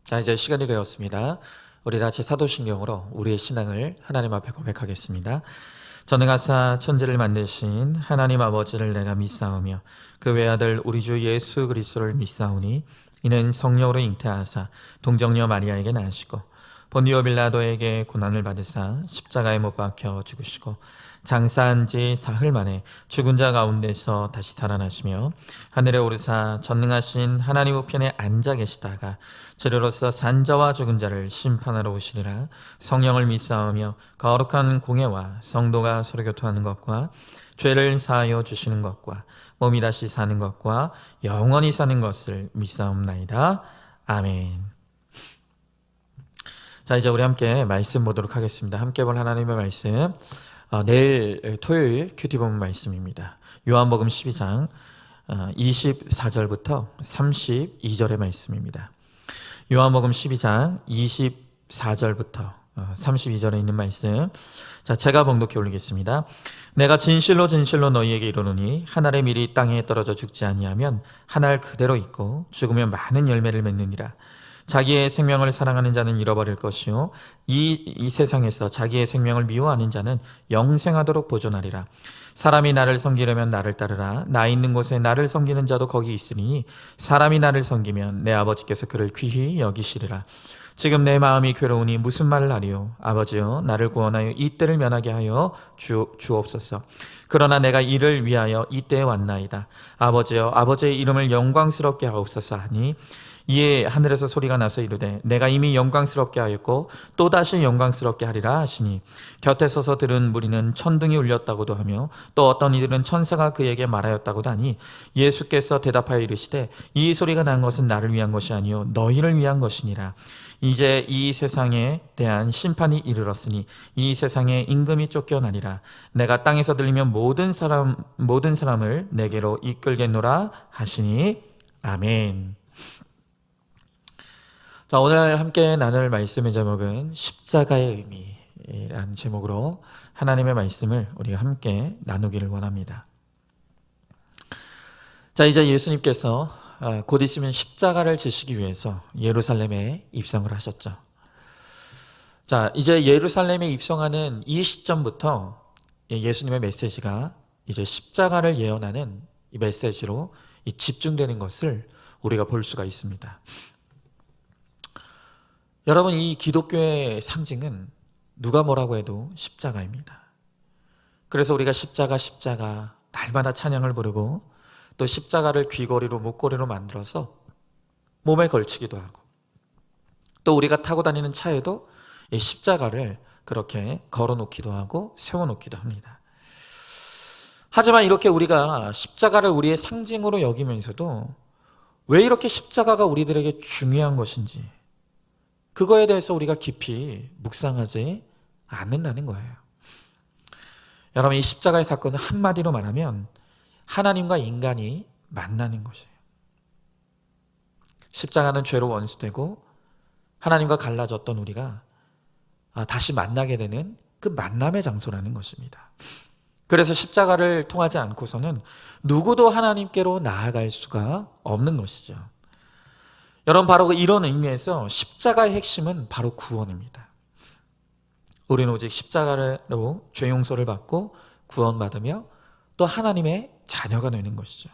자, 이제 시간이 되었습니다. 우리 같이 사도신경으로 우리의 신앙을 하나님 앞에 고백하겠습니다. 전능하사 천지를 만드신 하나님 아버지를 내가 믿사오며 그 외아들 우리 주 예수 그리스도를 믿사오니 이는 성령으로 잉태하사 동정녀 마리아에게 나시고 본디오 빌라도에게 고난을 받으사 십자가에 못 박혀 죽으시고 장사한 지 사흘 만에 죽은 자 가운데서 다시 살아나시며 하늘에 오르사 전능하신 하나님 우편에 앉아 계시다가 저리로서 산자와 죽은 자를 심판하러 오시리라. 성령을 믿사오며 거룩한 공예와 성도가 서로 교통하는 것과 죄를 사하여 주시는 것과 몸이 다시 사는 것과 영원히 사는 것을 믿사옵나이다. 아멘. 자, 이제 우리 함께 말씀 보도록 하겠습니다. 함께 볼 하나님의 말씀, 내일 토요일 큐티 본문 말씀입니다. 요한복음 12장 24절부터 32절의 말씀입니다. 요한복음 12장 24절부터 32절에 있는 말씀, 자, 제가 봉독해 올리겠습니다. 내가 진실로 진실로 너희에게 이르노니 한 알의 밀이 땅에 떨어져 죽지 아니하면 한 알 그대로 있고 죽으면 많은 열매를 맺느니라. 자기의 생명을 사랑하는 자는 잃어버릴 것이요 이 세상에서 자기의 생명을 미워하는 자는 영생하도록 보존하리라. 사람이 나를 섬기려면 나를 따르라. 나 있는 곳에 나를 섬기는 자도 거기 있으니 사람이 나를 섬기면 내 아버지께서 그를 귀히 여기시리라. 지금 내 마음이 괴로우니 무슨 말을 하리요? 아버지여, 나를 구원하여 이 때를 면하게 하여 주옵소서. 그러나 내가 이를 위하여 이 때에 왔나이다. 아버지여, 아버지의 이름을 영광스럽게 하옵소서 하니 이에 하늘에서 소리가 나서 이르되 내가 이미 영광스럽게 하였고 또다시 영광스럽게 하리라 하시니 곁에 서서 들은 무리는 천둥이 울렸다고도 하며 또 어떤 이들은 천사가 그에게 말하였다고도 하니 예수께서 대답하여 이르시되 이 소리가 난 것은 나를 위한 것이 아니요 너희를 위한 것이니라. 이제 이 세상에 대한 심판이 이르렀으니 이 세상에 임금이 쫓겨나니라. 내가 땅에서 들리면 모든 사람을 내게로 이끌겠노라 하시니 아멘. 자, 오늘 함께 나눌 말씀의 제목은 십자가의 의미라는 제목으로 하나님의 말씀을 우리가 함께 나누기를 원합니다. 자, 이제 예수님께서 곧 있으면 십자가를 지시기 위해서 예루살렘에 입성을 하셨죠. 자, 이제 예루살렘에 입성하는 이 시점부터 예수님의 메시지가 이제 십자가를 예언하는 이 메시지로 집중되는 것을 우리가 볼 수가 있습니다. 여러분, 이 기독교의 상징은 누가 뭐라고 해도 십자가입니다. 그래서 우리가 십자가 날마다 찬양을 부르고 또 십자가를 귀걸이로 목걸이로 만들어서 몸에 걸치기도 하고 또 우리가 타고 다니는 차에도 이 십자가를 그렇게 걸어놓기도 하고 세워놓기도 합니다. 하지만 이렇게 우리가 십자가를 우리의 상징으로 여기면서도 왜 이렇게 십자가가 우리들에게 중요한 것인지 그거에 대해서 우리가 깊이 묵상하지 않는다는 거예요. 여러분, 이 십자가의 사건은 한마디로 말하면 하나님과 인간이 만나는 것이에요. 십자가는 죄로 원수되고 하나님과 갈라졌던 우리가 다시 만나게 되는 그 만남의 장소라는 것입니다. 그래서 십자가를 통하지 않고서는 누구도 하나님께로 나아갈 수가 없는 것이죠. 여러분, 바로 이런 의미에서 십자가의 핵심은 바로 구원입니다. 우리는 오직 십자가로 죄 용서를 받고 구원받으며 또 하나님의 자녀가 되는 것이죠.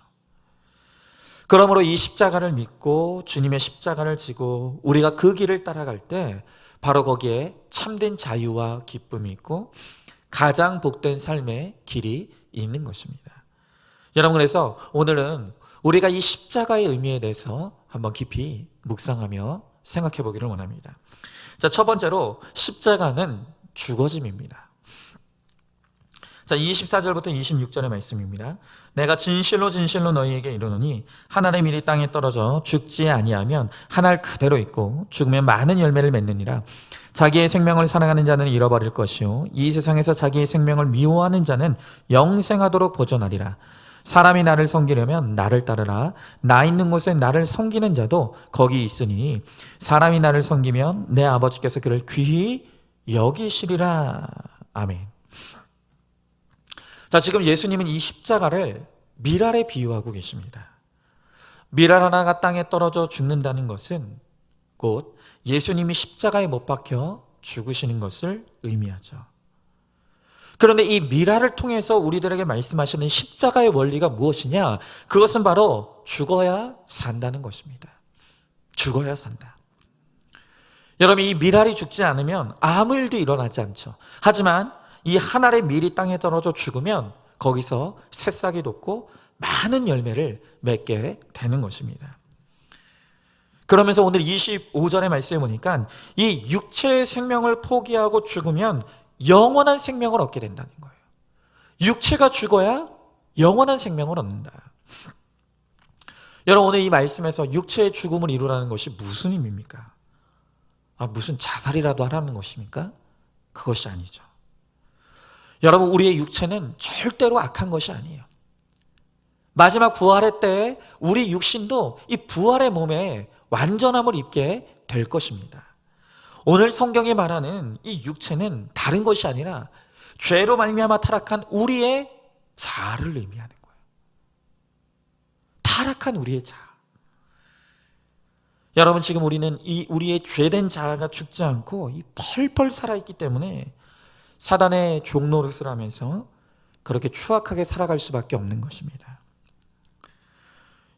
그러므로 이 십자가를 믿고 주님의 십자가를 지고 우리가 그 길을 따라갈 때 바로 거기에 참된 자유와 기쁨이 있고 가장 복된 삶의 길이 있는 것입니다. 여러분, 그래서 오늘은 우리가 이 십자가의 의미에 대해서 한번 깊이 묵상하며 생각해 보기를 원합니다. 자, 첫 번째로 십자가는 죽어짐입니다. 자, 24절부터 26절의 말씀입니다. 내가 진실로 진실로 너희에게 이르노니 한 알의 밀이 땅에 떨어져 죽지 아니하면 한 알 그대로 있고 죽으면 많은 열매를 맺느니라. 자기의 생명을 사랑하는 자는 잃어버릴 것이요 이 세상에서 자기의 생명을 미워하는 자는 영생하도록 보존하리라. 사람이 나를 섬기려면 나를 따르라. 나 있는 곳에 나를 섬기는 자도 거기 있으니 사람이 나를 섬기면 내 아버지께서 그를 귀히 여기시리라. 아멘. 자, 지금 예수님은 이 십자가를 밀알에 비유하고 계십니다. 밀알 하나가 땅에 떨어져 죽는다는 것은 곧 예수님이 십자가에 못 박혀 죽으시는 것을 의미하죠. 그런데 이 미라를 통해서 우리들에게 말씀하시는 십자가의 원리가 무엇이냐? 그것은 바로 죽어야 산다는 것입니다. 죽어야 산다. 여러분, 이 미랄이 죽지 않으면 아무 일도 일어나지 않죠. 하지만 이 한 알의 밀이 땅에 떨어져 죽으면 거기서 새싹이 돋고 많은 열매를 맺게 되는 것입니다. 그러면서 오늘 25절의 말씀에 보니까 이 육체의 생명을 포기하고 죽으면 영원한 생명을 얻게 된다는 거예요. 육체가 죽어야 영원한 생명을 얻는다. 여러분, 오늘 이 말씀에서 육체의 죽음을 이루라는 것이 무슨 의미입니까? 무슨 자살이라도 하라는 것입니까? 그것이 아니죠. 여러분, 우리의 육체는 절대로 악한 것이 아니에요. 마지막 부활의 때에 우리 육신도 이 부활의 몸에 완전함을 입게 될 것입니다. 오늘 성경이 말하는 이 육체는 다른 것이 아니라 죄로 말미암아 타락한 우리의 자아를 의미하는 거예요. 타락한 우리의 자아. 여러분, 지금 우리는 이 우리의 죄된 자아가 죽지 않고 이 펄펄 살아있기 때문에 사단의 종노릇을 하면서 그렇게 추악하게 살아갈 수밖에 없는 것입니다.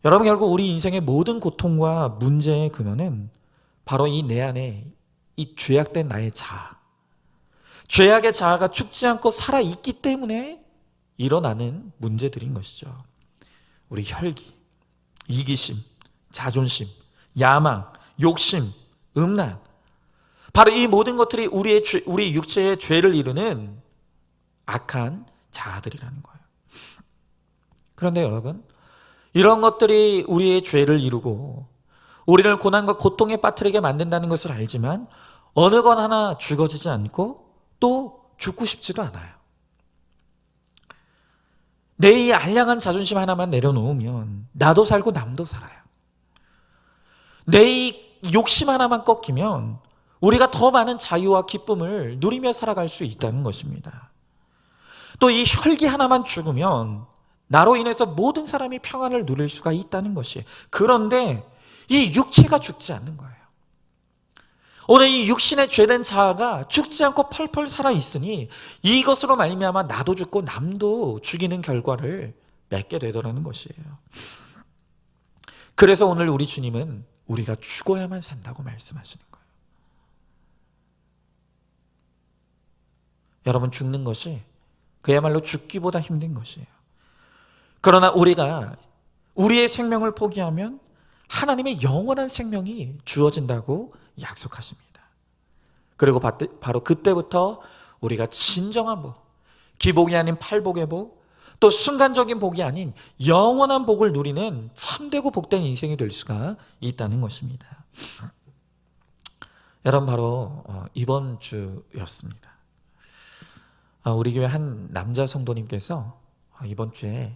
여러분, 결국 우리 인생의 모든 고통과 문제의 근원은 바로 이 내 안에 이 죄악된 나의 자아, 죄악의 자아가 죽지 않고 살아있기 때문에 일어나는 문제들인 것이죠. 우리 혈기, 이기심, 자존심, 야망, 욕심, 음란, 바로 이 모든 것들이 우리 육체의 죄를 이루는 악한 자아들이라는 거예요. 그런데 여러분, 이런 것들이 우리의 죄를 이루고 우리를 고난과 고통에 빠뜨리게 만든다는 것을 알지만 어느 것 하나 죽어지지 않고 또 죽고 싶지도 않아요. 내 이 알량한 자존심 하나만 내려놓으면 나도 살고 남도 살아요. 내 이 욕심 하나만 꺾이면 우리가 더 많은 자유와 기쁨을 누리며 살아갈 수 있다는 것입니다. 또 이 혈기 하나만 죽으면 나로 인해서 모든 사람이 평안을 누릴 수가 있다는 것이에요. 그런데 이 육체가 죽지 않는 거예요. 오늘 이 육신의 죄된 자아가 죽지 않고 펄펄 살아있으니 이것으로 말미암아 나도 죽고 남도 죽이는 결과를 맺게 되더라는 것이에요. 그래서 오늘 우리 주님은 우리가 죽어야만 산다고 말씀하시는 거예요. 여러분, 죽는 것이 그야말로 죽기보다 힘든 것이에요. 그러나 우리가 우리의 생명을 포기하면 하나님의 영원한 생명이 주어진다고 약속하십니다. 그리고 바로 그때부터 우리가 진정한 복, 기복이 아닌 팔복의 복, 또 순간적인 복이 아닌 영원한 복을 누리는 참되고 복된 인생이 될 수가 있다는 것입니다. 여러분, 바로 이번 주였습니다. 우리 교회 한 남자 성도님께서 이번 주에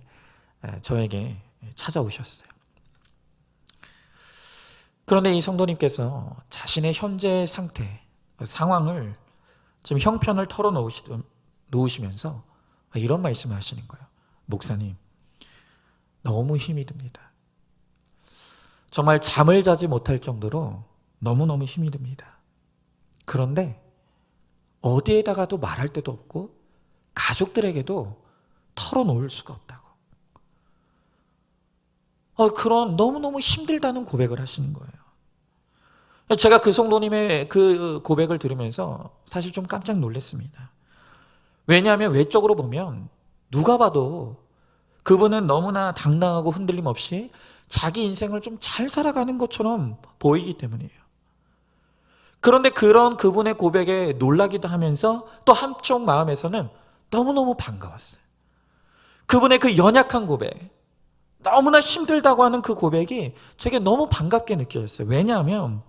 저에게 찾아오셨어요. 그런데 이 성도님께서 자신의 현재 상태, 상황을 지금 형편을 털어놓으시면서 이런 말씀을 하시는 거예요. 목사님, 너무 힘이 듭니다. 정말 잠을 자지 못할 정도로 너무너무 힘이 듭니다. 그런데 어디에다가도 말할 데도 없고 가족들에게도 털어놓을 수가 없다고. 그런 너무너무 힘들다는 고백을 하시는 거예요. 제가 그 성도님의 그 고백을 들으면서 사실 좀 깜짝 놀랐습니다. 왜냐하면 외적으로 보면 누가 봐도 그분은 너무나 당당하고 흔들림 없이 자기 인생을 좀 잘 살아가는 것처럼 보이기 때문이에요. 그런데 그런 그분의 고백에 놀라기도 하면서 또 한쪽 마음에서는 너무너무 반가웠어요. 그분의 그 연약한 고백, 너무나 힘들다고 하는 그 고백이 제게 너무 반갑게 느껴졌어요. 왜냐하면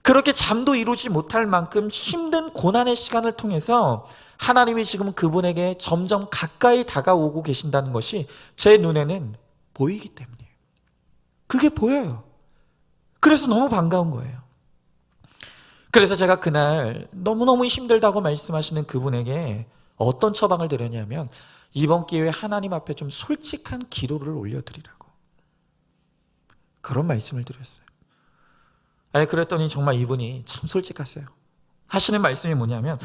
그렇게 잠도 이루지 못할 만큼 힘든 고난의 시간을 통해서 하나님이 지금 그분에게 점점 가까이 다가오고 계신다는 것이 제 눈에는 보이기 때문이에요. 그게 보여요. 그래서 너무 반가운 거예요. 그래서 제가 그날 너무너무 힘들다고 말씀하시는 그분에게 어떤 처방을 드렸냐면 이번 기회에 하나님 앞에 좀 솔직한 기도를 올려드리라고 그런 말씀을 드렸어요. 아니, 그랬더니 정말 이분이 참 솔직하세요. 하시는 말씀이 뭐냐면,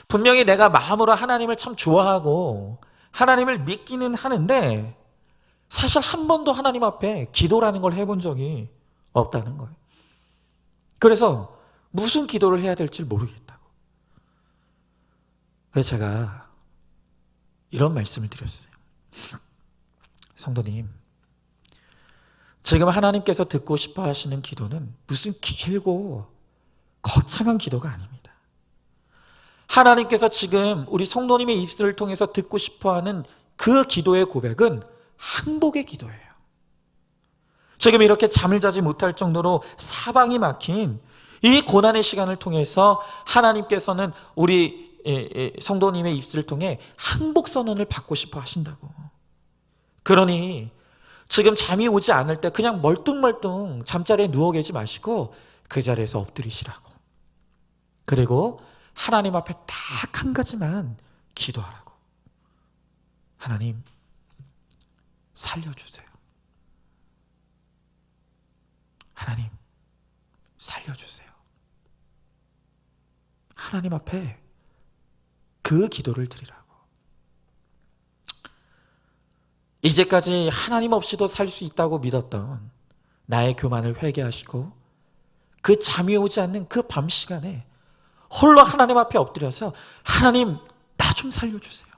분명히 내가 마음으로 하나님을 참 좋아하고 하나님을 믿기는 하는데 사실 한 번도 하나님 앞에 기도라는 걸 해본 적이 없다는 거예요. 그래서 무슨 기도를 해야 될지 모르겠다고. 그래서 제가 이런 말씀을 드렸어요. 성도님, 지금 하나님께서 듣고 싶어 하시는 기도는 무슨 길고 거창한 기도가 아닙니다. 하나님께서 지금 우리 성도님의 입술을 통해서 듣고 싶어 하는 그 기도의 고백은 항복의 기도예요. 지금 이렇게 잠을 자지 못할 정도로 사방이 막힌 이 고난의 시간을 통해서 하나님께서는 우리 성도님의 입술을 통해 항복 선언을 받고 싶어 하신다고. 그러니 지금 잠이 오지 않을 때 그냥 멀뚱멀뚱 잠자리에 누워 계지 마시고 그 자리에서 엎드리시라고. 그리고 하나님 앞에 딱 한 가지만 기도하라고. 하나님, 살려주세요. 하나님, 살려주세요. 하나님 앞에 그 기도를 드리라고. 이제까지 하나님 없이도 살 수 있다고 믿었던 나의 교만을 회개하시고 그 잠이 오지 않는 그 밤 시간에 홀로 하나님 앞에 엎드려서 하나님, 나 좀 살려주세요.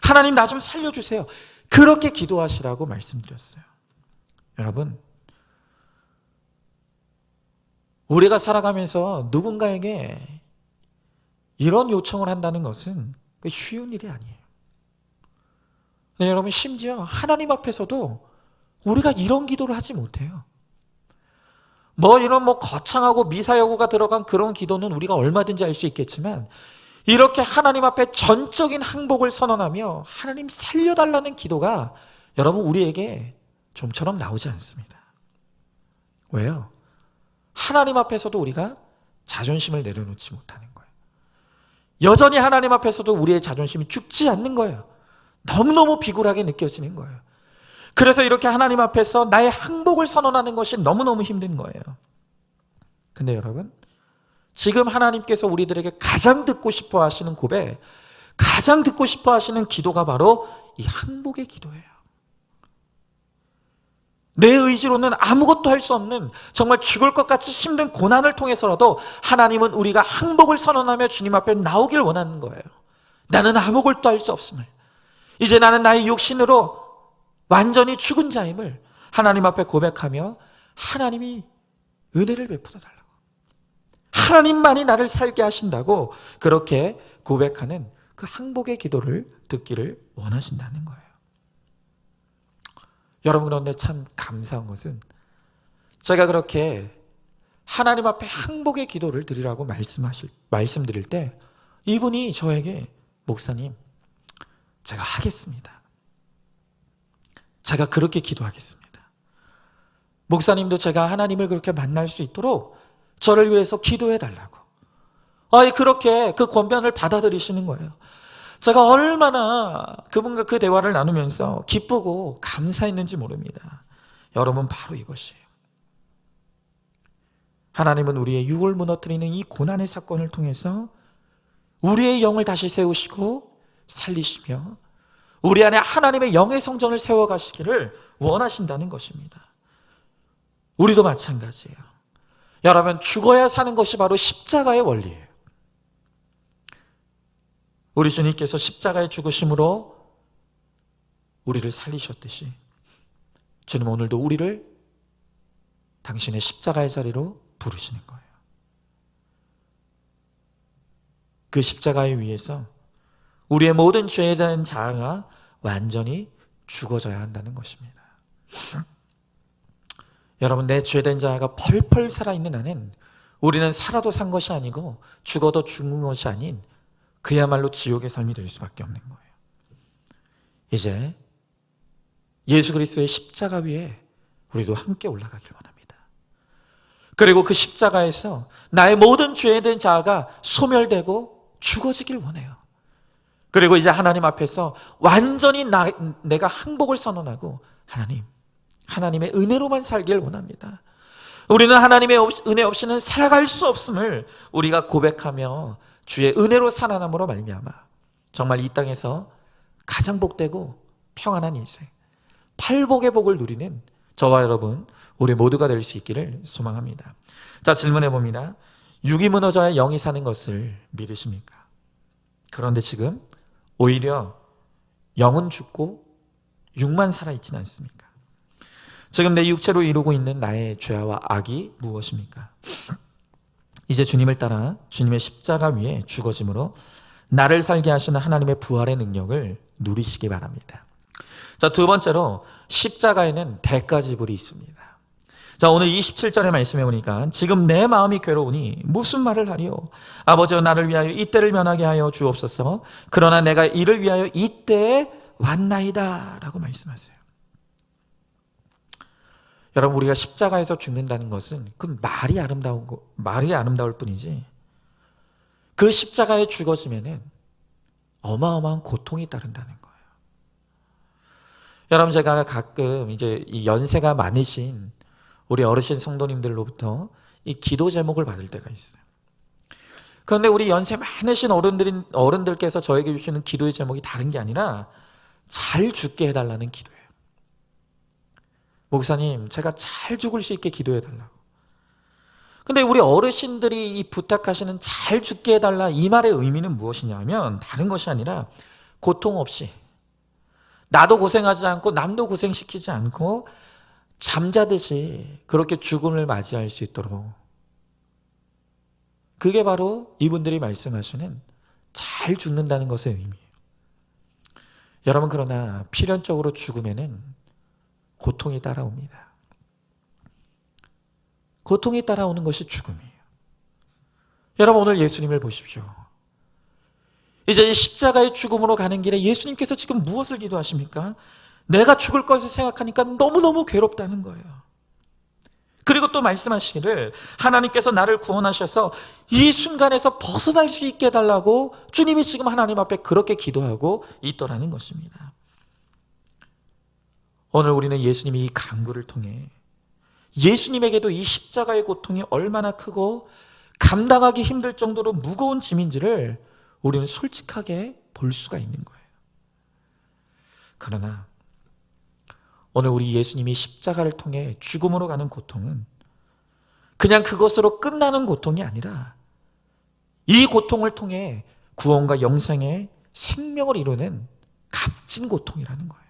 하나님, 나 좀 살려주세요. 그렇게 기도하시라고 말씀드렸어요. 여러분, 우리가 살아가면서 누군가에게 이런 요청을 한다는 것은 쉬운 일이 아니에요. 네, 여러분, 심지어 하나님 앞에서도 우리가 이런 기도를 하지 못해요. 이런 거창하고 미사여구가 들어간 그런 기도는 우리가 얼마든지 할 수 있겠지만, 이렇게 하나님 앞에 전적인 항복을 선언하며 하나님 살려달라는 기도가 여러분 우리에게 좀처럼 나오지 않습니다. 왜요? 하나님 앞에서도 우리가 자존심을 내려놓지 못하는 거예요. 여전히 하나님 앞에서도 우리의 자존심이 죽지 않는 거예요. 너무너무 비굴하게 느껴지는 거예요. 그래서 이렇게 하나님 앞에서 나의 항복을 선언하는 것이 너무너무 힘든 거예요. 근데 여러분, 지금 하나님께서 우리들에게 가장 듣고 싶어 하시는 고백, 가장 듣고 싶어 하시는 기도가 바로 이 항복의 기도예요. 내 의지로는 아무것도 할 수 없는 정말 죽을 것 같이 힘든 고난을 통해서라도 하나님은 우리가 항복을 선언하며 주님 앞에 나오길 원하는 거예요. 나는 아무것도 할 수 없음을, 이제 나는 나의 육신으로 완전히 죽은 자임을 하나님 앞에 고백하며 하나님이 은혜를 베풀어 달라고, 하나님만이 나를 살게 하신다고 그렇게 고백하는 그 항복의 기도를 듣기를 원하신다는 거예요. 여러분, 그런데 참 감사한 것은 제가 그렇게 하나님 앞에 항복의 기도를 드리라고 말씀드릴 때 이분이 저에게, 목사님, 제가 하겠습니다. 제가 그렇게 기도하겠습니다. 목사님도 제가 하나님을 그렇게 만날 수 있도록 저를 위해서 기도해 달라고. 그렇게 그 권면을 받아들이시는 거예요. 제가 얼마나 그분과 그 대화를 나누면서 기쁘고 감사했는지 모릅니다. 여러분, 바로 이것이에요. 하나님은 우리의 육을 무너뜨리는 이 고난의 사건을 통해서 우리의 영을 다시 세우시고 살리시며 우리 안에 하나님의 영의 성전을 세워가시기를 원하신다는 것입니다. 우리도 마찬가지예요. 여러분, 죽어야 사는 것이 바로 십자가의 원리예요. 우리 주님께서 십자가의 죽으심으로 우리를 살리셨듯이 주님 오늘도 우리를 당신의 십자가의 자리로 부르시는 거예요. 그 십자가의 위에서 우리의 모든 죄에 대한 자아가 완전히 죽어져야 한다는 것입니다. 여러분, 내 죄된 자아가 펄펄 살아있는 한은 우리는 살아도 산 것이 아니고 죽어도 죽은 것이 아닌 그야말로 지옥의 삶이 될 수밖에 없는 거예요. 이제 예수 그리스도의 십자가 위에 우리도 함께 올라가길 원합니다. 그리고 그 십자가에서 나의 모든 죄된 자아가 소멸되고 죽어지길 원해요. 그리고 이제 하나님 앞에서 완전히 내가 항복을 선언하고 하나님의 은혜로만 살길 원합니다. 우리는 하나님의 은혜 없이는 살아갈 수 없음을 우리가 고백하며 주의 은혜로 살아남으로 말미암아 정말 이 땅에서 가장 복되고 평안한 인생, 팔복의 복을 누리는 저와 여러분 우리 모두가 될 수 있기를 소망합니다. 자, 질문해 봅니다. 육이 무너져야 영이 사는 것을 믿으십니까? 그런데 지금 오히려 영은 죽고 육만 살아있지는 않습니까? 지금 내 육체로 이루고 있는 나의 죄와 악이 무엇입니까? 이제 주님을 따라 주님의 십자가 위에 죽어짐으로 나를 살게 하시는 하나님의 부활의 능력을 누리시기 바랍니다. 자, 두 번째로 십자가에는 대가 지불이 있습니다. 자, 오늘 27절의 말씀해 보니까 지금 내 마음이 괴로우니 무슨 말을 하리요? 아버지여 나를 위하여 이때를 면하게 하여 주옵소서. 그러나 내가 이를 위하여 이때에 왔나이다 라고 말씀하세요. 여러분, 우리가 십자가에서 죽는다는 것은 그 말이 아름다울 뿐이지 그 십자가에 죽어지면은 어마어마한 고통이 따른다는 거예요. 여러분, 제가 가끔 이제 이 연세가 많으신 우리 어르신 성도님들로부터 이 기도 제목을 받을 때가 있어요. 그런데 우리 연세 많으신 어른들께서 저에게 주시는 기도의 제목이 다른 게 아니라 잘 죽게 해달라는 기도예요. 목사님, 제가 잘 죽을 수 있게 기도해달라고. 근데 우리 어르신들이 이 부탁하시는 잘 죽게 해달라 이 말의 의미는 무엇이냐 하면 다른 것이 아니라 고통 없이 나도 고생하지 않고 남도 고생시키지 않고 잠자듯이 그렇게 죽음을 맞이할 수 있도록, 그게 바로 이분들이 말씀하시는 잘 죽는다는 것의 의미예요. 여러분, 그러나 필연적으로 죽음에는 고통이 따라옵니다. 고통이 따라오는 것이 죽음이에요. 여러분, 오늘 예수님을 보십시오. 이제 이 십자가의 죽음으로 가는 길에 예수님께서 지금 무엇을 기도하십니까? 내가 죽을 것을 생각하니까 너무너무 괴롭다는 거예요. 그리고 또 말씀하시기를 하나님께서 나를 구원하셔서 이 순간에서 벗어날 수 있게 해달라고 주님이 지금 하나님 앞에 그렇게 기도하고 있더라는 것입니다. 오늘 우리는 예수님이 이 간구를 통해 예수님에게도 이 십자가의 고통이 얼마나 크고 감당하기 힘들 정도로 무거운 짐인지를 우리는 솔직하게 볼 수가 있는 거예요. 그러나 오늘 우리 예수님이 십자가를 통해 죽음으로 가는 고통은 그냥 그것으로 끝나는 고통이 아니라 이 고통을 통해 구원과 영생의 생명을 이루는 값진 고통이라는 거예요.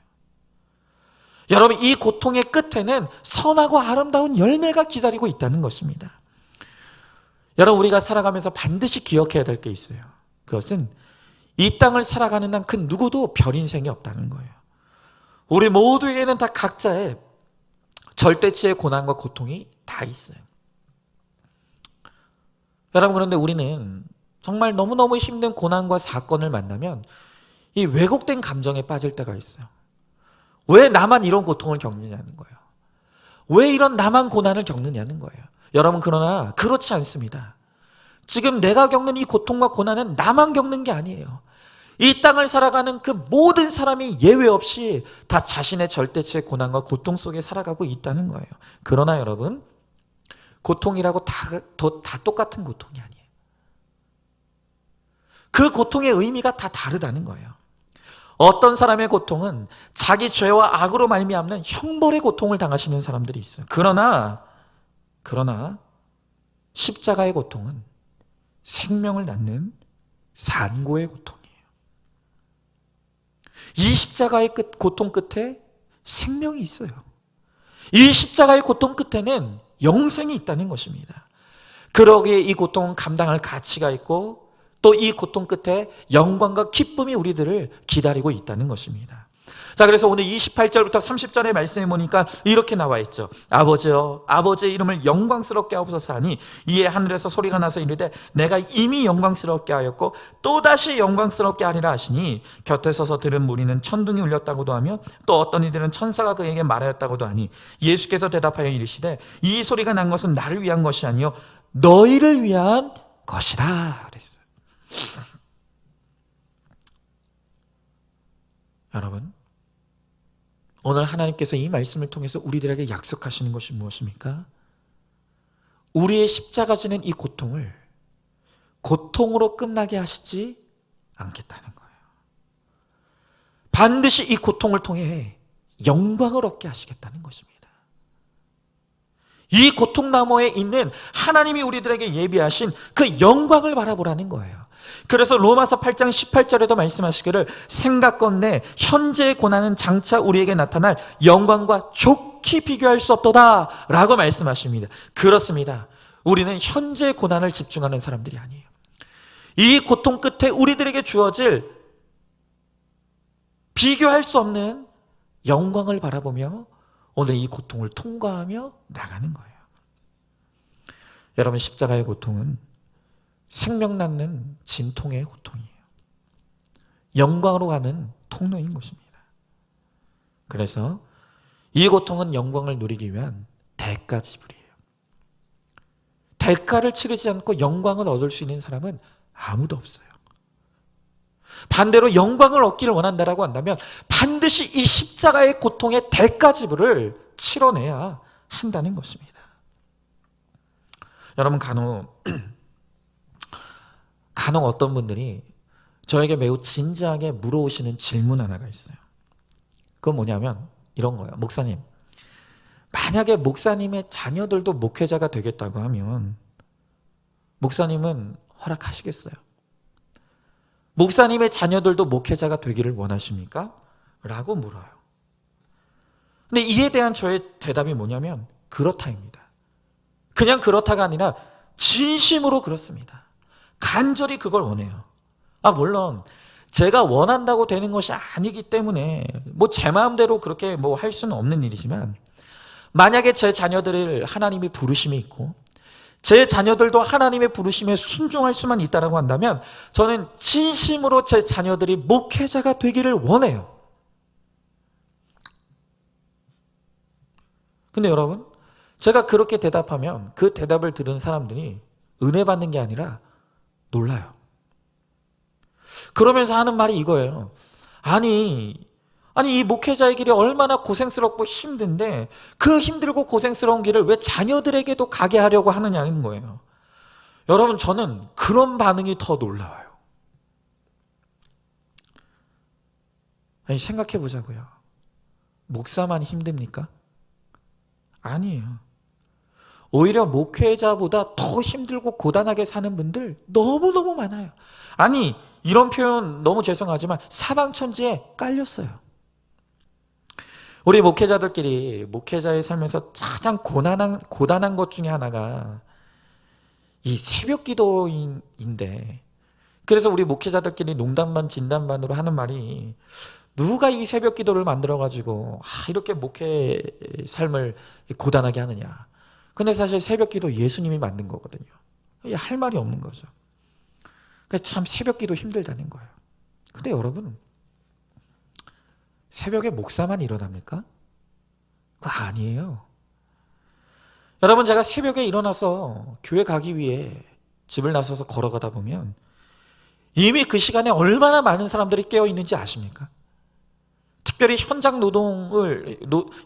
여러분, 이 고통의 끝에는 선하고 아름다운 열매가 기다리고 있다는 것입니다. 여러분, 우리가 살아가면서 반드시 기억해야 될 게 있어요. 그것은 이 땅을 살아가는 한 그 누구도 별 인생이 없다는 거예요. 우리 모두에게는 다 각자의 절대치의 고난과 고통이 다 있어요. 여러분, 그런데 우리는 정말 너무너무 힘든 고난과 사건을 만나면 이 왜곡된 감정에 빠질 때가 있어요. 왜 나만 이런 고통을 겪느냐는 거예요. 왜 이런 나만 고난을 겪느냐는 거예요. 여러분, 그러나 그렇지 않습니다. 지금 내가 겪는 이 고통과 고난은 나만 겪는 게 아니에요. 이 땅을 살아가는 그 모든 사람이 예외 없이 다 자신의 절대치의 고난과 고통 속에 살아가고 있다는 거예요. 그러나 여러분, 고통이라고 다 똑같은 고통이 아니에요. 그 고통의 의미가 다 다르다는 거예요. 어떤 사람의 고통은 자기 죄와 악으로 말미암는 형벌의 고통을 당하시는 사람들이 있어요. 그러나 십자가의 고통은 생명을 낳는 산고의 고통이에요. 이 십자가의 고통 끝에 생명이 있어요. 이 십자가의 고통 끝에는 영생이 있다는 것입니다. 그러기에 이 고통은 감당할 가치가 있고 또 이 고통 끝에 영광과 기쁨이 우리들을 기다리고 있다는 것입니다. 자, 그래서 오늘 28절부터 30절의 말씀에 보니까 이렇게 나와 있죠. 아버지여, 아버지의 이름을 영광스럽게 하옵소서 하니 이에 하늘에서 소리가 나서 이르되 내가 이미 영광스럽게 하였고 또다시 영광스럽게 하리라 하시니 곁에 서서 들은 무리는 천둥이 울렸다고도 하며 또 어떤 이들은 천사가 그에게 말하였다고도 하니 예수께서 대답하여 이르시되 이 소리가 난 것은 나를 위한 것이 아니요 너희를 위한 것이라 그랬어요. 여러분, 오늘 하나님께서 이 말씀을 통해서 우리들에게 약속하시는 것이 무엇입니까? 우리의 십자가 지는 이 고통을 고통으로 끝나게 하시지 않겠다는 거예요. 반드시 이 고통을 통해 영광을 얻게 하시겠다는 것입니다. 이 고통 너머에 있는 하나님이 우리들에게 예비하신 그 영광을 바라보라는 거예요. 그래서 로마서 8장 18절에도 말씀하시기를 생각건대 현재의 고난은 장차 우리에게 나타날 영광과 좋게 비교할 수 없도다 라고 말씀하십니다. 그렇습니다. 우리는 현재의 고난을 집중하는 사람들이 아니에요. 이 고통 끝에 우리들에게 주어질 비교할 수 없는 영광을 바라보며 오늘 이 고통을 통과하며 나가는 거예요. 여러분, 십자가의 고통은 생명 낳는 진통의 고통이에요. 영광으로 가는 통로인 것입니다. 그래서 이 고통은 영광을 누리기 위한 대가 지불이에요. 대가를 치르지 않고 영광을 얻을 수 있는 사람은 아무도 없어요. 반대로 영광을 얻기를 원한다라고 한다면 반드시 이 십자가의 고통의 대가 지불을 치러내야 한다는 것입니다. 여러분, 간혹 어떤 분들이 저에게 매우 진지하게 물어오시는 질문 하나가 있어요. 그건 뭐냐면 이런 거예요. 목사님, 만약에 목사님의 자녀들도 목회자가 되겠다고 하면 목사님은 허락하시겠어요? 목사님의 자녀들도 목회자가 되기를 원하십니까? 라고 물어요. 근데 이에 대한 저의 대답이 뭐냐면 그렇다입니다. 그냥 그렇다가 아니라 진심으로 그렇습니다. 간절히 그걸 원해요. 물론 제가 원한다고 되는 것이 아니기 때문에 제 마음대로 그렇게 할 수는 없는 일이지만, 만약에 제 자녀들을 하나님이 부르심이 있고 제 자녀들도 하나님의 부르심에 순종할 수만 있다라고 한다면 저는 진심으로 제 자녀들이 목회자가 되기를 원해요. 근데 여러분, 제가 그렇게 대답하면 그 대답을 들은 사람들이 은혜 받는 게 아니라 놀라요. 그러면서 하는 말이 이거예요. 아니 이 목회자의 길이 얼마나 고생스럽고 힘든데 그 힘들고 고생스러운 길을 왜 자녀들에게도 가게 하려고 하느냐는 거예요. 여러분, 저는 그런 반응이 더 놀라워요. 생각해 보자고요. 목사만 힘듭니까? 아니에요. 오히려 목회자보다 더 힘들고 고단하게 사는 분들 너무너무 많아요. 이런 표현 너무 죄송하지만 사방천지에 깔렸어요. 우리 목회자들끼리 목회자의 삶에서 가장 고단한 것 중에 하나가 이 새벽 기도인데, 그래서 우리 목회자들끼리 농담반 진담반으로 하는 말이, 누가 이 새벽 기도를 만들어가지고 이렇게 목회 삶을 고단하게 하느냐. 근데 사실 새벽 기도 예수님이 만든 거거든요. 할 말이 없는 거죠. 참 새벽 기도 힘들다는 거예요. 근데 여러분, 새벽에 목사만 일어납니까? 그거 아니에요. 여러분, 제가 새벽에 일어나서 교회 가기 위해 집을 나서서 걸어가다 보면 이미 그 시간에 얼마나 많은 사람들이 깨어 있는지 아십니까? 특별히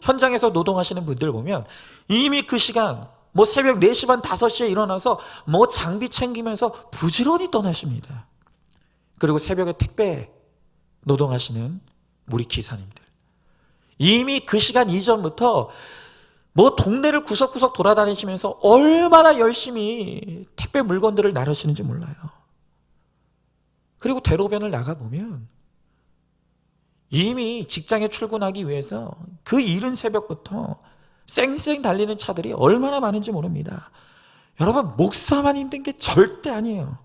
현장에서 노동하시는 분들 보면 이미 그 시간 새벽 4시 반 5시에 일어나서 장비 챙기면서 부지런히 떠나십니다. 그리고 새벽에 택배 노동하시는 우리 기사님들, 이미 그 시간 이전부터 동네를 구석구석 돌아다니시면서 얼마나 열심히 택배 물건들을 나르시는지 몰라요. 그리고 대로변을 나가보면 이미 직장에 출근하기 위해서 그 이른 새벽부터 쌩쌩 달리는 차들이 얼마나 많은지 모릅니다. 여러분, 목사만 힘든 게 절대 아니에요.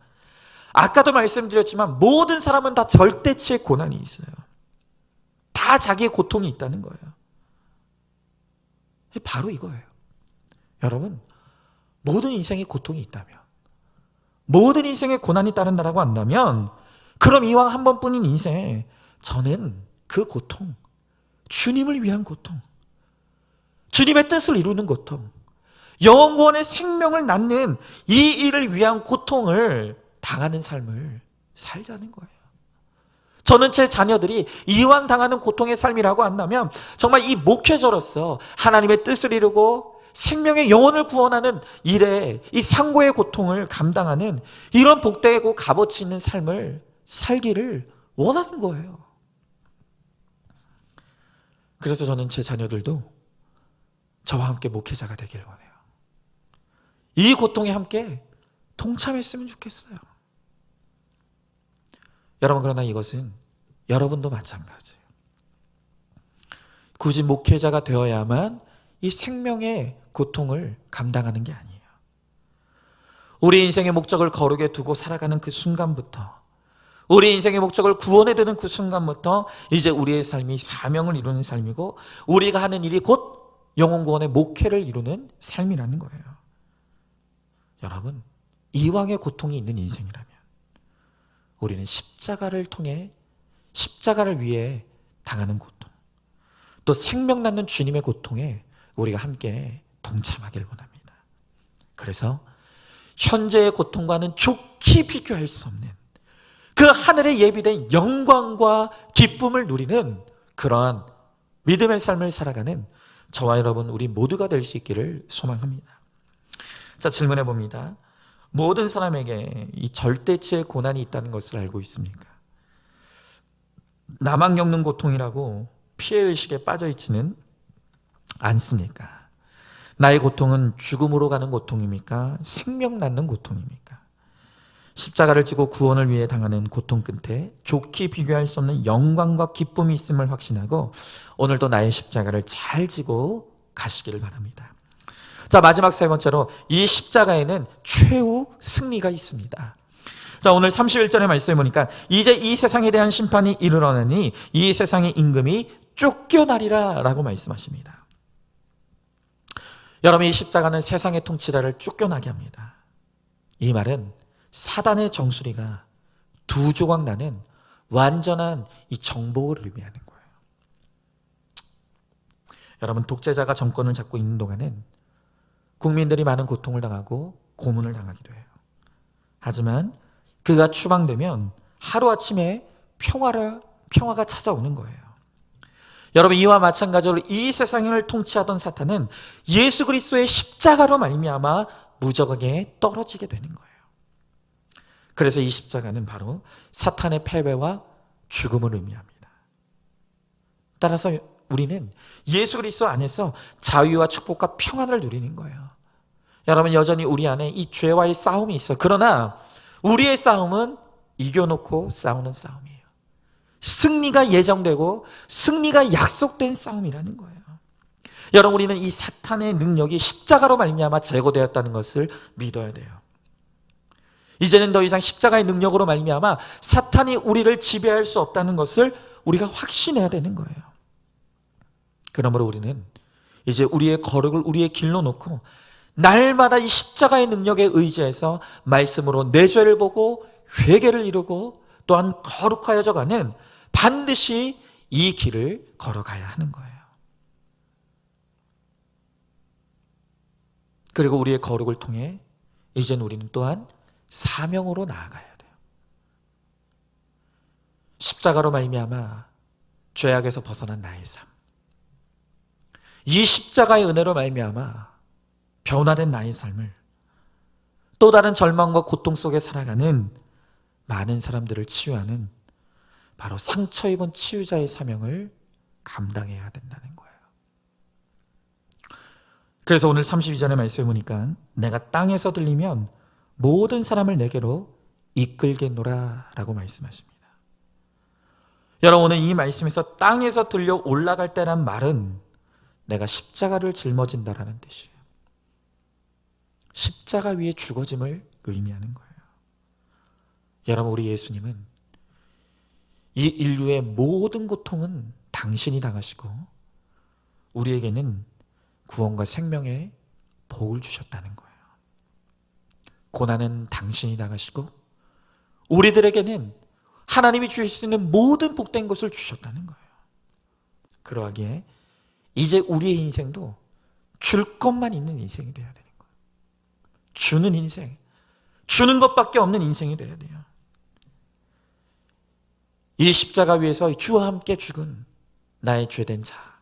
아까도 말씀드렸지만 모든 사람은 다 절대치의 고난이 있어요. 다 자기의 고통이 있다는 거예요. 바로 이거예요. 여러분, 모든 인생에 고통이 있다면, 모든 인생에 고난이 따른다라고 한다면, 그럼 이왕 한 번뿐인 인생에 저는 그 고통, 주님을 위한 고통, 주님의 뜻을 이루는 고통, 영원의 생명을 낳는 이 일을 위한 고통을 당하는 삶을 살자는 거예요. 저는 제 자녀들이 이왕 당하는 고통의 삶이라고 한다면 정말 이 목회자로서 하나님의 뜻을 이루고 생명의 영혼을 구원하는 일에 이 상고의 고통을 감당하는 이런 복되고 값어치 있는 삶을 살기를 원하는 거예요. 그래서 저는 제 자녀들도 저와 함께 목회자가 되기를 원해요. 이 고통에 함께 동참했으면 좋겠어요. 여러분, 그러나 이것은 여러분도 마찬가지예요. 굳이 목회자가 되어야만 이 생명의 고통을 감당하는 게 아니에요. 우리 인생의 목적을 거룩에 두고 살아가는 그 순간부터, 우리 인생의 목적을 구원에 드는 그 순간부터 이제 우리의 삶이 사명을 이루는 삶이고, 우리가 하는 일이 곧 영혼 구원의 목회를 이루는 삶이라는 거예요. 여러분, 이왕의 고통이 있는 인생이라면 우리는 십자가를 통해, 십자가를 위해 당하는 고통, 또 생명 낳는 주님의 고통에 우리가 함께 동참하기를 원합니다. 그래서 현재의 고통과는 좋게 비교할 수 없는 그 하늘에 예비된 영광과 기쁨을 누리는 그러한 믿음의 삶을 살아가는 저와 여러분, 우리 모두가 될 수 있기를 소망합니다. 자, 질문해 봅니다. 모든 사람에게 이 절대치의 고난이 있다는 것을 알고 있습니까? 나만 겪는 고통이라고 피해의식에 빠져있지는 않습니까? 나의 고통은 죽음으로 가는 고통입니까? 생명 낳는 고통입니까? 십자가를 지고 구원을 위해 당하는 고통 끝에 좋게 비교할 수 없는 영광과 기쁨이 있음을 확신하고 오늘도 나의 십자가를 잘 지고 가시기를 바랍니다. 자, 마지막 세 번째로 이 십자가에는 최후 승리가 있습니다. 자, 오늘 31절의 말씀을 보니까 이제 이 세상에 대한 심판이 이르러나니 이 세상의 임금이 쫓겨나리라 라고 말씀하십니다. 여러분, 이 십자가는 세상의 통치자를 쫓겨나게 합니다. 이 말은 사단의 정수리가 두 조각 나는 완전한 이 정복을 의미하는 거예요. 여러분, 독재자가 정권을 잡고 있는 동안은 국민들이 많은 고통을 당하고 고문을 당하기도 해요. 하지만 그가 추방되면 하루아침에 평화가 찾아오는 거예요. 여러분, 이와 마찬가지로 이 세상을 통치하던 사탄은 예수 그리스도의 십자가로 말미암아 무적하게 떨어지게 되는 거예요. 그래서 이 십자가는 바로 사탄의 패배와 죽음을 의미합니다. 따라서 우리는 예수 그리스도 안에서 자유와 축복과 평안을 누리는 거예요. 여러분, 여전히 우리 안에 이 죄와의 싸움이 있어요. 그러나 우리의 싸움은 이겨놓고 싸우는 싸움이에요. 승리가 예정되고 승리가 약속된 싸움이라는 거예요. 여러분, 우리는 이 사탄의 능력이 십자가로 말미암아 제거되었다는 것을 믿어야 돼요. 이제는 더 이상 십자가의 능력으로 말미암아 사탄이 우리를 지배할 수 없다는 것을 우리가 확신해야 되는 거예요. 그러므로 우리는 이제 우리의 거룩을 우리의 길로 놓고 날마다 이 십자가의 능력에 의지해서 말씀으로 내 죄를 보고 회개를 이루고 또한 거룩하여져 가는 반드시 이 길을 걸어가야 하는 거예요. 그리고 우리의 거룩을 통해 이제는 우리는 또한 사명으로 나아가야 돼요. 십자가로 말미암아 죄악에서 벗어난 나의 삶, 이 십자가의 은혜로 말미암아 변화된 나의 삶을 또 다른 절망과 고통 속에 살아가는 많은 사람들을 치유하는 바로 상처 입은 치유자의 사명을 감당해야 된다는 거예요. 그래서 오늘 32절의 말씀을 보니까 내가 땅에서 들리면 모든 사람을 내게로 이끌겠노라 라고 말씀하십니다. 여러분, 오늘 이 말씀에서 땅에서 들려 올라갈 때란 말은 내가 십자가를 짊어진다라는 뜻이에요. 십자가 위에 죽어짐을 의미하는 거예요. 여러분, 우리 예수님은 이 인류의 모든 고통은 당신이 당하시고 우리에게는 구원과 생명의 복을 주셨다는 거예요. 고난은 당신이 당하시고 우리들에게는 하나님이 주실 수 있는 모든 복된 것을 주셨다는 거예요. 그러하기에 이제 우리의 인생도 줄 것만 있는 인생이 되어야 되는 거예요. 주는 인생, 주는 것밖에 없는 인생이 되어야 돼요. 이 십자가 위에서 주와 함께 죽은 나의 죄된 자,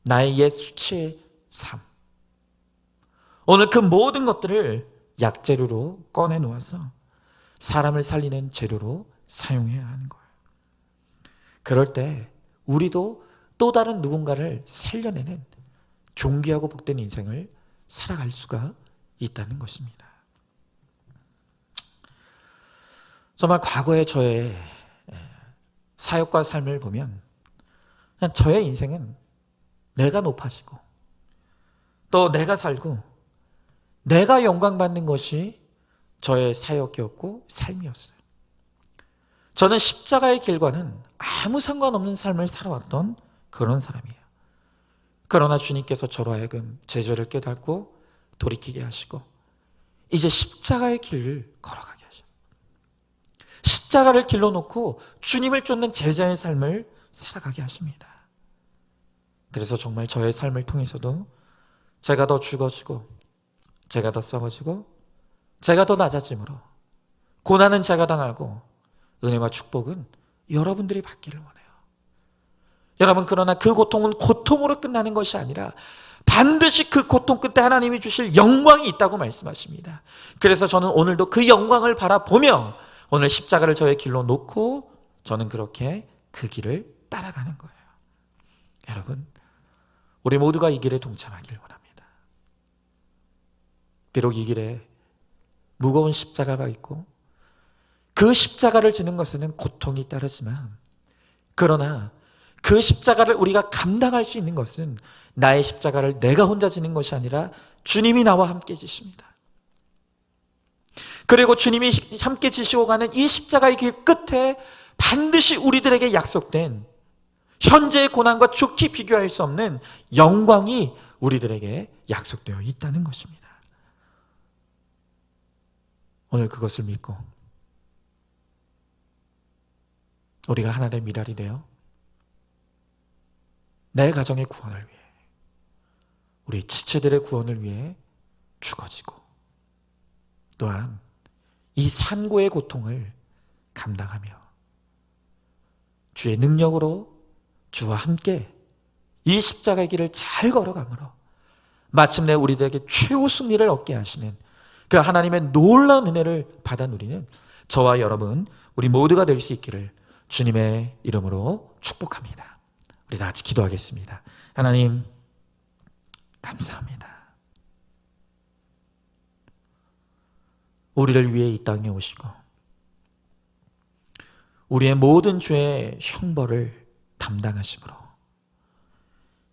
나의 옛 수치의 삶. 오늘 그 모든 것들을 약재료로 꺼내 놓아서 사람을 살리는 재료로 사용해야 하는 거예요. 그럴 때 우리도 또 다른 누군가를 살려내는 존귀하고 복된 인생을 살아갈 수가 있다는 것입니다. 정말 과거의 저의 사역과 삶을 보면 그냥 저의 인생은 내가 높아지고 또 내가 살고 내가 영광받는 것이 저의 사역이었고 삶이었어요. 저는 십자가의 길과는 아무 상관없는 삶을 살아왔던 그런 사람이에요. 그러나 주님께서 저로 하여금 제 죄를 깨닫고 돌이키게 하시고 이제 십자가의 길을 걸어가게 하셔요. 십자가를 길로 놓고 주님을 쫓는 제자의 삶을 살아가게 하십니다. 그래서 정말 저의 삶을 통해서도 제가 더 죽어지고 제가 더 썩어지고 제가 더 낮아짐으로 고난은 제가 당하고 은혜와 축복은 여러분들이 받기를 원해요. 여러분, 그러나 그 고통은 고통으로 끝나는 것이 아니라 반드시 그 고통 끝에 하나님이 주실 영광이 있다고 말씀하십니다. 그래서 저는 오늘도 그 영광을 바라보며 오늘 십자가를 저의 길로 놓고 저는 그렇게 그 길을 따라가는 거예요. 여러분, 우리 모두가 이 길에 동참하길 원합니다. 비록 이 길에 무거운 십자가가 있고 그 십자가를 지는 것에는 고통이 따르지만 그러나 그 십자가를 우리가 감당할 수 있는 것은 나의 십자가를 내가 혼자 지는 것이 아니라 주님이 나와 함께 지십니다. 그리고 주님이 함께 지시고 가는 이 십자가의 길 끝에 반드시 우리들에게 약속된 현재의 고난과 좋게 비교할 수 없는 영광이 우리들에게 약속되어 있다는 것입니다. 오늘 그것을 믿고 우리가 하나님의 미랄이 되어 내 가정의 구원을 위해 우리 지체들의 구원을 위해 죽어지고 또한 이 산고의 고통을 감당하며 주의 능력으로 주와 함께 이 십자가의 길을 잘 걸어가므로 마침내 우리들에게 최후 승리를 얻게 하시는 그 하나님의 놀라운 은혜를 받아 누리는 저와 여러분 우리 모두가 될 수 있기를 주님의 이름으로 축복합니다. 우리 다 같이 기도하겠습니다. 하나님 감사합니다. 우리를 위해 이 땅에 오시고 우리의 모든 죄의 형벌을 담당하심으로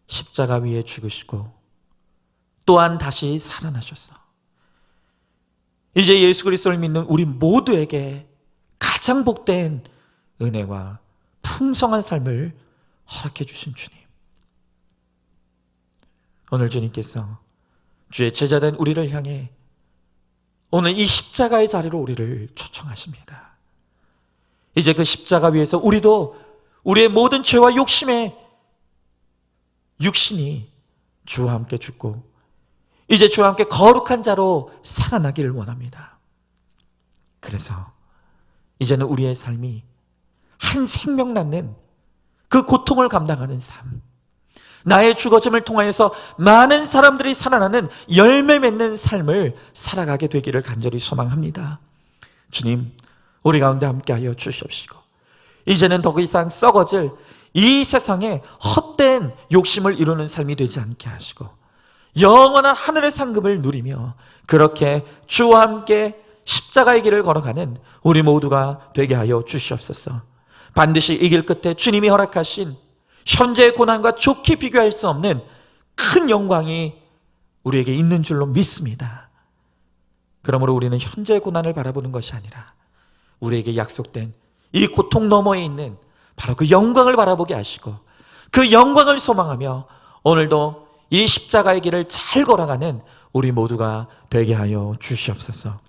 십자가 위에 죽으시고 또한 다시 살아나셔서 이제 예수 그리스도를 믿는 우리 모두에게 가장 복된 은혜와 풍성한 삶을 허락해 주신 주님, 오늘 주님께서 주의 제자된 우리를 향해 오늘 이 십자가의 자리로 우리를 초청하십니다. 이제 그 십자가 위에서 우리도 우리의 모든 죄와 욕심에 육신이 주와 함께 죽고 이제 주와 함께 거룩한 자로 살아나기를 원합니다. 그래서 이제는 우리의 삶이 한 생명 낳는 그 고통을 감당하는 삶, 나의 죽어짐을 통하여서 많은 사람들이 살아나는 열매 맺는 삶을 살아가게 되기를 간절히 소망합니다. 주님, 우리 가운데 함께하여 주시옵시고 이제는 더 이상 썩어질 이 세상에 헛된 욕심을 이루는 삶이 되지 않게 하시고 영원한 하늘의 상급을 누리며 그렇게 주와 함께 십자가의 길을 걸어가는 우리 모두가 되게 하여 주시옵소서. 반드시 이 길 끝에 주님이 허락하신 현재의 고난과 좋게 비교할 수 없는 큰 영광이 우리에게 있는 줄로 믿습니다. 그러므로 우리는 현재의 고난을 바라보는 것이 아니라 우리에게 약속된 이 고통 너머에 있는 바로 그 영광을 바라보게 하시고 그 영광을 소망하며 오늘도 이 십자가의 길을 잘 걸어가는 우리 모두가 되게 하여 주시옵소서.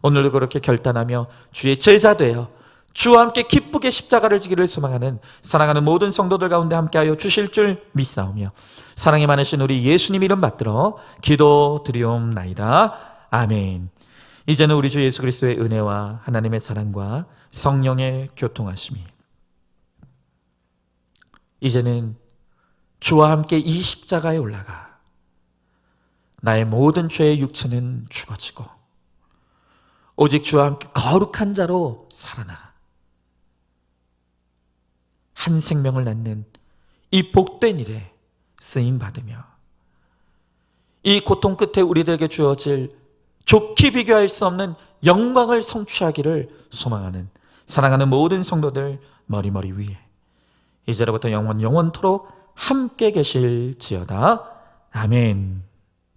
오늘도 그렇게 결단하며 주의 제자 되어 주와 함께 기쁘게 십자가를 지기를 소망하는 사랑하는 모든 성도들 가운데 함께하여 주실 줄 믿사오며 사랑이 많으신 우리 예수님 이름 받들어 기도드리옵나이다. 아멘. 이제는 우리 주 예수 그리스도의 은혜와 하나님의 사랑과 성령의 교통하심이 이제는 주와 함께 이 십자가에 올라가 나의 모든 죄의 육체는 죽어지고 오직 주와 함께 거룩한 자로 살아나 한 생명을 낳는 이 복된 일에 쓰임 받으며 이 고통 끝에 우리들에게 주어질 좋게 비교할 수 없는 영광을 성취하기를 소망하는 사랑하는 모든 성도들 머리머리 위에 이제로부터 영원토록 함께 계실지어다. 아멘.